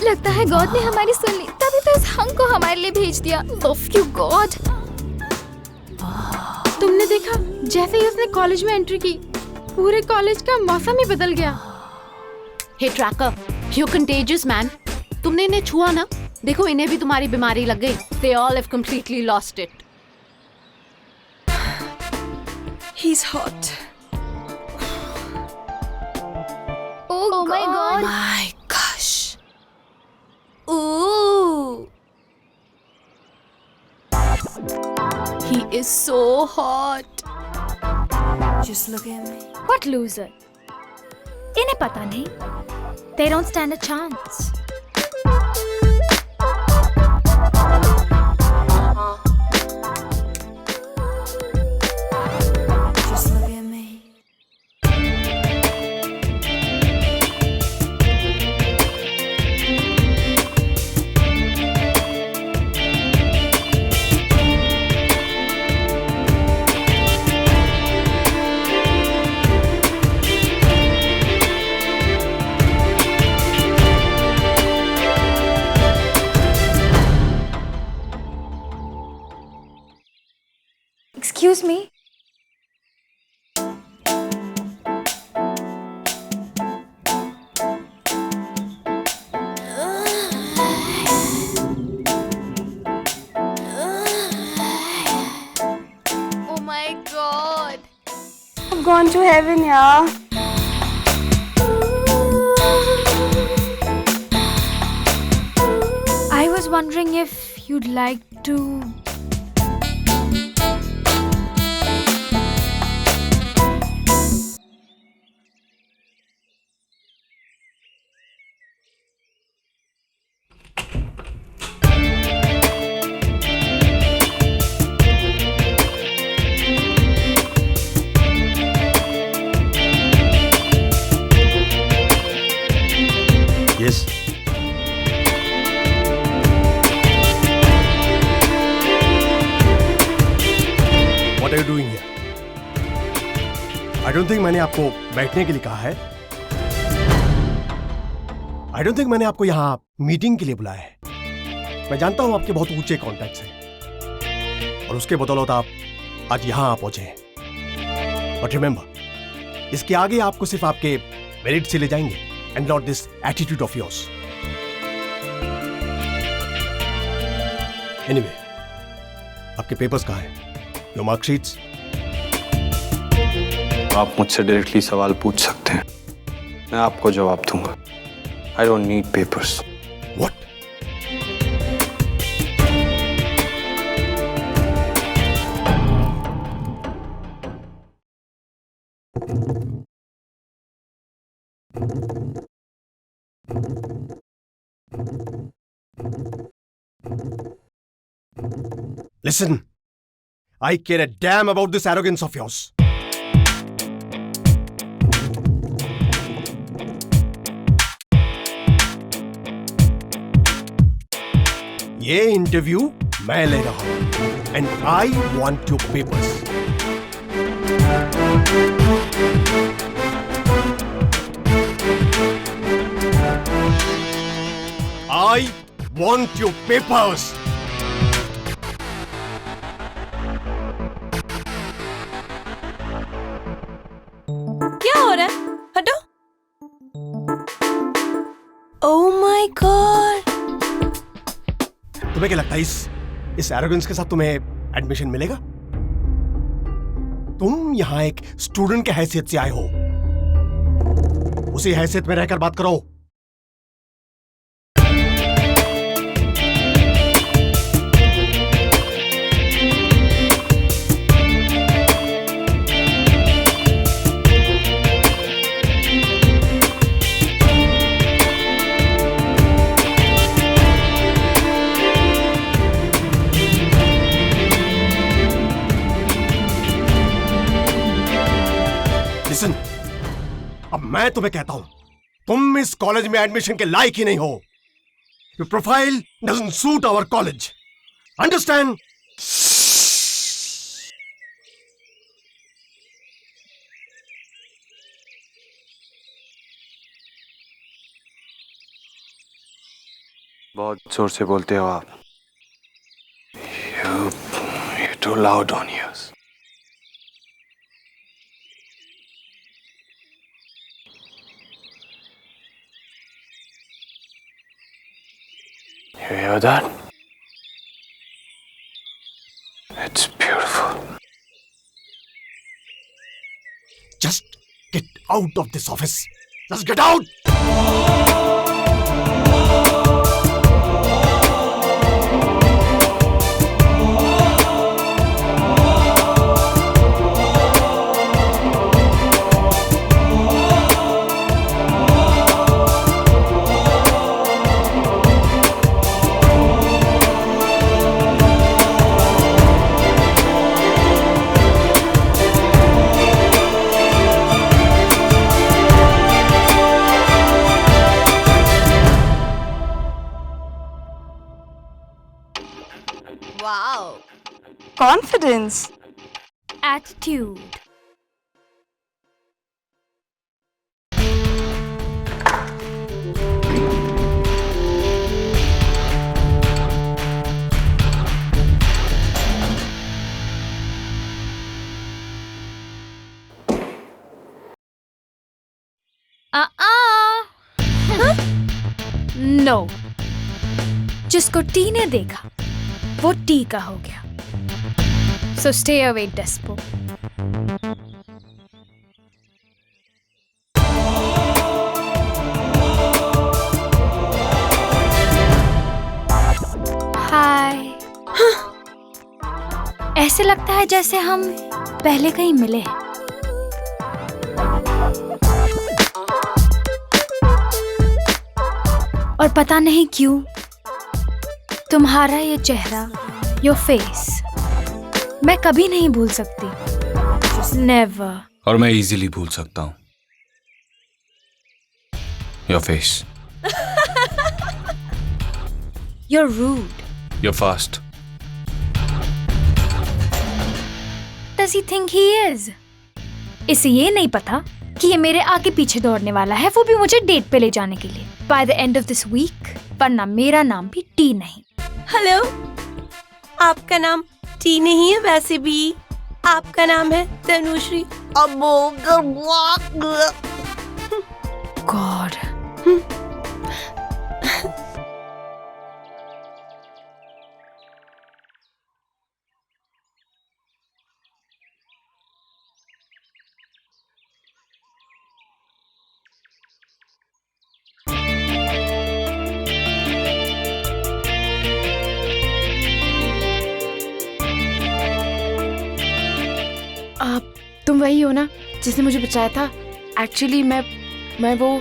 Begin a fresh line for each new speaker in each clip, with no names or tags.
लगता है गॉड ने हमारी सुन ली, तभी तो इस हंग को हमारे लिए भेज दिया। Love you God.
तुमने देखा, जैसे ही उसने कॉलेज में एंट्री की, पूरे कॉलेज का मौसम ही बदल गया।
हे ट्रैकर, यू कंटेजियस मैन। तुमने इन्हें छुआ ना, देखो इन्हें भी तुम्हारी बीमारी लग गई। They all have completely lost it.
He's hot.
Oh my god.
My gosh.
Ooh. He is so hot.
Just look at me.
What loser? इन्हें पता नहीं। They don't stand a chance.
Just look at me.
Excuse me.
Oh my god.
I've gone to heaven, yeah.
I was wondering if you'd like to.
Yes. What are you doing here? I don't think मैंने आपको बैठने के लिए कहा है। I don't think मैंने आपको यहाँ मीटिंग के लिए बुलाया है। मैं जानता हूँ आपके बहुत ऊंचे कॉन्टैक्ट्स हैं और उसके बदौलत आप आज यहाँ आ पहुंचे हैं। बट रिमेंबर, इसके आगे आपको सिर्फ आपके मेरिट से ले जाएंगे and not this attitude of yours. Anyway, आपके पेपर्स कहाँ हैं? Your marksheets?
आप मुझसे डायरेक्टली सवाल पूछ सकते हैं, मैं आपको जवाब दूंगा। I don't need papers.
What? Listen, I care a damn about this arrogance of yours. ये इंटरव्यू मैं ले रहा हूं and I want your papers. I want your papers.
क्या हो रहा है? हटो। Oh my God.
तुम्हें क्या लगता है इस एरोगेंस के साथ तुम्हें एडमिशन मिलेगा? तुम यहां एक स्टूडेंट के हैसियत से आए हो, उसी हैसियत में रहकर बात करो। लिसन, अब मैं तुम्हें कहता हूं, तुम इस कॉलेज में एडमिशन के लायक ही नहीं हो। Your profile doesn't suit our college, understand?
बहुत जोर से बोलते हो आप. You're too loud on yours. You hear that? It's beautiful.
Just get out of this office. Just get out!
Wow. Confidence.
Attitude. No, जिसको टी ने देखा वो टी का हो गया. So stay away Despo. Hi. ऐसे लगता है जैसे हम पहले कहीं मिले हैं. और पता नहीं क्यों तुम्हारा ये चेहरा, योर फेस, मैं कभी नहीं भूल सकती. नेवर.
और मैं इजीली भूल सकता हूँ. Your face.
You're rude.
You're fast.
Does he think he is? इसे ये नहीं पता कि ये मेरे आगे पीछे दौड़ने वाला है, वो भी मुझे डेट पे ले जाने के लिए. By the end of this week, वरना मेरा नाम भी टी नहीं.
हेलो, आपका नाम टी नहीं है. वैसे भी आपका नाम है तनुश्री.
God.
तुम वही हो ना जिसने मुझे बचाया था. एक्चुअली मैं वो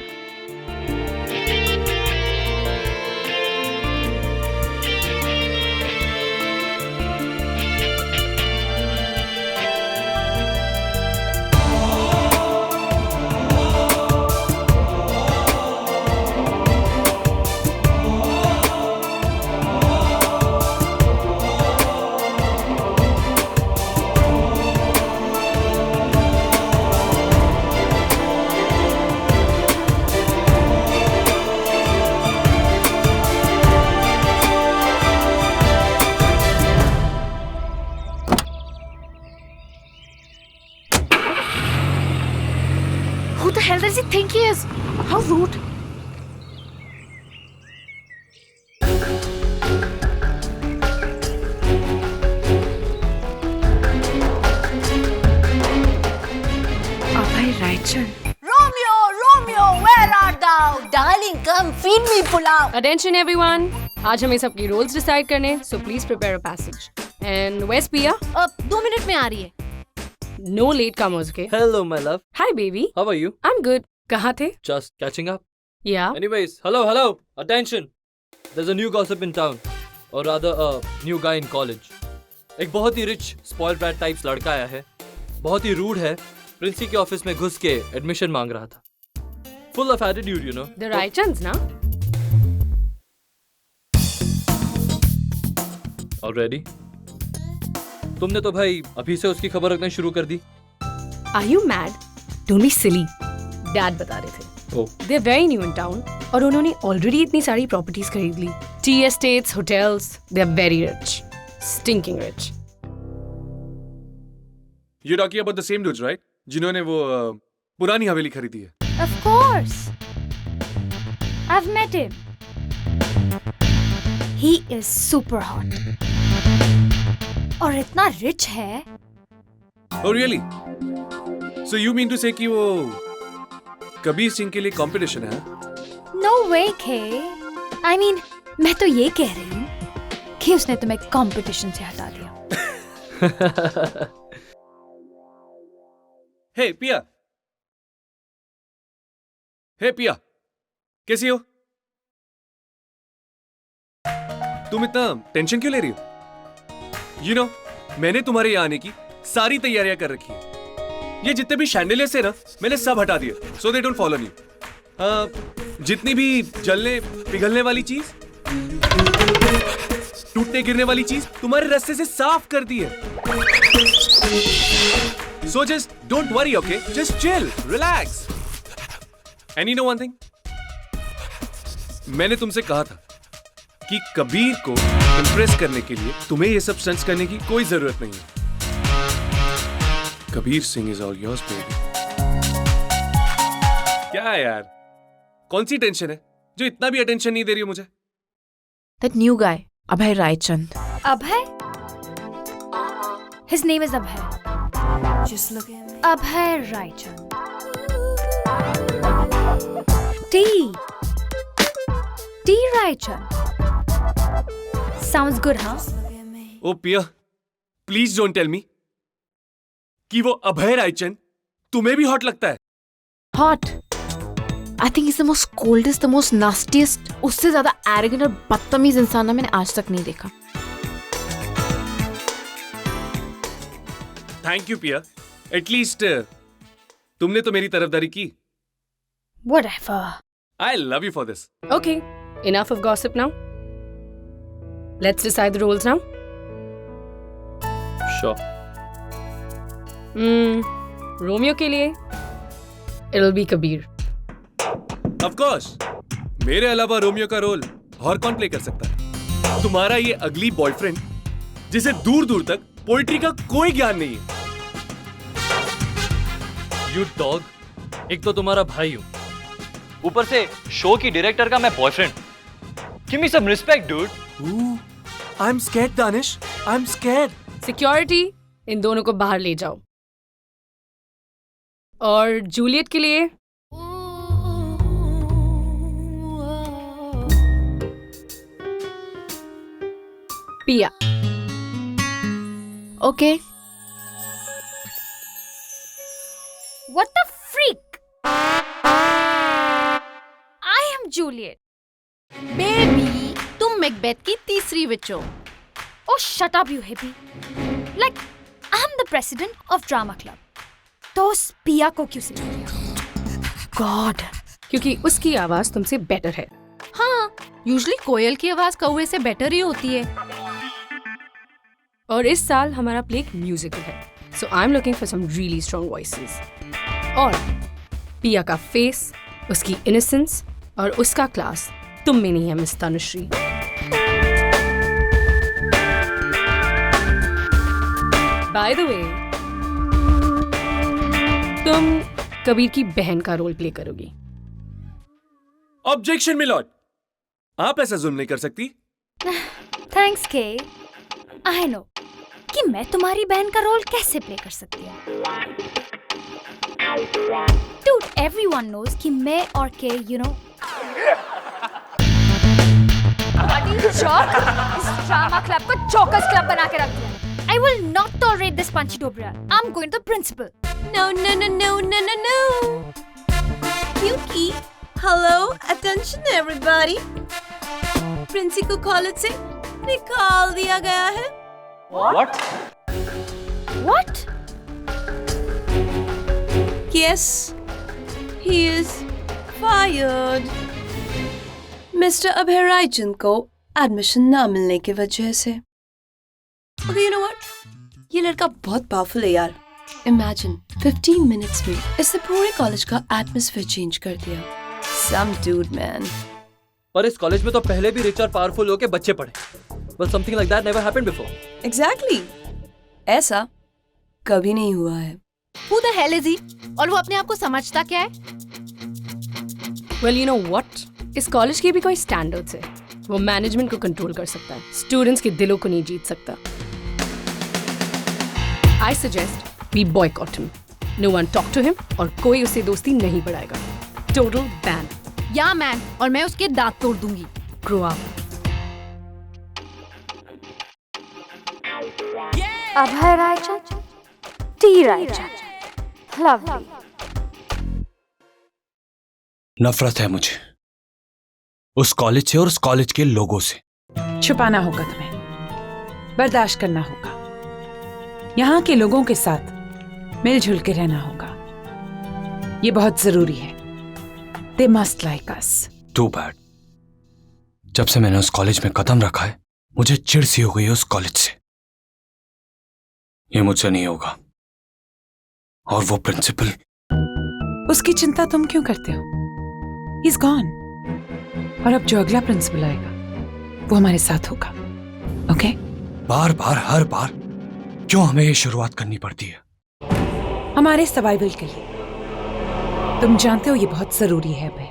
Who the hell does he think he is? How rude. Raichal.
Romeo, where art thou? Darling, come feed me pulao.
Attention everyone. आज हमें सबकी roles decide करने, so please prepare a passage. And where's Pia?
अब 2 minute में आ रही है.
No latecomers, okay?
Hello, my love.
Hi baby.
How are you?
I'm good. कहाँ थे?
Just catching up.
Yeah.
Anyways, hello. Attention. There's a new gossip in town. Or rather, a new guy in college. एक बहुत ही rich, spoiled brat types लड़का आया है. बहुत ही rude है. प्रिंसी के ऑफिस में घुस के एडमिशन मांग रहा था. Full of attitude, you know.
The Raichans, ना?
Already? तुमने तो भाई अभी से उसकी खबर रखना शुरू कर दी.
Are you mad? Don't be silly. Dad बता रहे थे.
Oh.
They're very new in town. और उन्होंने ऑलरेडी इतनी सारी प्रॉपर्टीज खरीद ली, tea estates, hotels, they are very rich, stinking rich.
You're talking about the same dudes, right? जिन्होंने वो पुरानी हवेली खरीदी है।
Of course. I've met him. He is super hot. और इतना rich है।
Oh really? So you mean to say कि वो कबीर सिंह के लिए कंपटीशन है?
No way, Kay. I mean, मैं तो ये कह रही हूँ कि उसने तुम्हें कंपटीशन से हटा दिया।
Hey पिया, hey पिया, कैसी हो? तुम इतना टेंशन क्यों ले रही हो? You know, मैंने तुम्हारे यहाँ आने की सारी तैयारियां कर रखी है। ये जितने भी शैंडलियर्स है ना, मैंने सब हटा दिए, so they don't follow you. जितनी भी जलने पिघलने वाली चीज, टूटने गिरने वाली चीज तुम्हारे रास्ते से साफ कर दी है। So just don't worry, okay? Just chill, relax. And you know one thing? मैंने तुमसे कहा था कि कबीर को इम्प्रेस करने के लिए तुम्हें ये सब स्टंट्स करने की कोई जरूरत नहीं है। Kabir Singh is all yours baby. क्या यार, कौन सी टेंशन है जो इतना भी अटेंशन नहीं दे रही हो मुझे?
That new guy, Abhay Raichand.
Abhay? His name is Abhay.
Just look at me.
Abhay Raichand. T. Raichand. Sounds good, huh?
ओ पिया, प्लीज डोंट टेल मी कि वो अभय रायचंद तुम्हें भी हॉट लगता है।
Hot. I think he's the most coldest, the most nastiest. उससे ज्यादा arrogant और बदतमीज इंसान ना मैंने आज तक नहीं देखा।
थैंक यू पिया, एटलीस्ट तुमने तो मेरी तरफदारी की।
Whatever.
I love you for this.
Okay, enough of gossip now. Let's decide the roles now.
Sure.
Romeo के लिए it'll be Kabir.
Of course, मेरे अलावा रोमियो का रोल और कौन प्ले कर सकता है? तुम्हारा ये अगली बॉयफ्रेंड जिसे दूर दूर तक पोइट्री का कोई ज्ञान नहीं है।
You dog. एक तो तुम्हारा भाई हूँ, ऊपर से शो की डायरेक्टर का मैं boyfriend. Give me some respect, dude.
I am scared Danish, I am scared.
Security, इन दोनों को बाहर ले जाओ। और जूलियट के लिए पिया।
Okay.
What the freak? I am Juliet.
Baby, तुम मैकबेथ की तीसरी विच हो।
Oh, shut up, you hippie. Like, I'm the president of drama club. तो उस पिया को क्यों सिखाया?
God.
क्योंकि उसकी आवाज तुमसे बेटर है।
हाँ, यूजुअली कोयल की आवाज कौवे से बेटर ही होती है।
और इस साल हमारा प्ले एक म्यूजिकल है, so I am looking for some really strong voices. और पिया का फेस, उसकी इनोसेंस और उसका क्लास तुम में नहीं है miss Tanushree. By the way, तुम कबीर की बहन का रोल प्ले करोगी।
ऑब्जेक्शन मिलॉर्ड, आप ऐसा जुल्म नहीं कर सकती।
Thanks, Kay. I know कि मैं तुम्हारी बहन का रोल कैसे प्ले कर सकती हूँ। Dude, everyone knows कि मैं और Kay, you know. इस ड्रामा क्लब को चौकस क्लब बना के रख दिया। I will not tolerate this Panchi Dobra. I'm going to the principal.
No, no, no, no, no, no, no. क्योंकि hello, attention everybody. प्रिंसी को कॉलेज से निकाल दिया गया है।
What?
What?
Yes, he is fired. Mister Abhay Raichand को एडमिशन ना मिलने की वजह से। Okay, you know what? ये लड़का बहुत पावरफुल है यार। Imagine 15 मिनट्स में इसने पूरे कॉलेज का एटमॉस्फेयर चेंज कर दिया। some dude, man.
पर इस कॉलेज में तो पहले भी रिच और पावरफुल लोग के बच्चे पढ़े. But something like that never happened before.
Exactly. ऐसा कभी नहीं हुआ है.
Who the hell is he? और वो अपने आप को समझता क्या है?
Well, you know what? इस कॉलेज के भी कोई स्टैंडर्ड्स है. वो मैनेजमेंट को कंट्रोल कर सकता है, स्टूडेंट्स के दिलों को नहीं जीत सकता. I suggest we boycott him. No one talk to him और कोई उससे दोस्ती नहीं बढ़ाएगा. Total ban.
या मैन, और मैं उसके दांत तोड़ दूंगी.
Grow up.
अभय रायचंद, टी रायचंद, लवली.
नफरत है मुझे उस कॉलेज से और उस कॉलेज के लोगों से.
छुपाना होगा तुम्हें, बर्दाश्त करना होगा, यहाँ के लोगों के साथ मिलजुल के रहना होगा. ये बहुत जरूरी है. They must like us.
Too bad. जब से मैंने उस कॉलेज में कदम रखा है मुझे चिढ़ सी हो गई है उस कॉलेज से. ये मुझसे नहीं होगा. और वो प्रिंसिपल,
उसकी चिंता तुम क्यों करते हो? He's gone. और अब जो अगला प्रिंसिपल आएगा वो हमारे साथ होगा. ओके?
बार बार हर बार क्यों हमें ये शुरुआत करनी पड़ती है?
हमारे सर्वाइवल के लिए. तुम जानते हो ये बहुत जरूरी है अबे.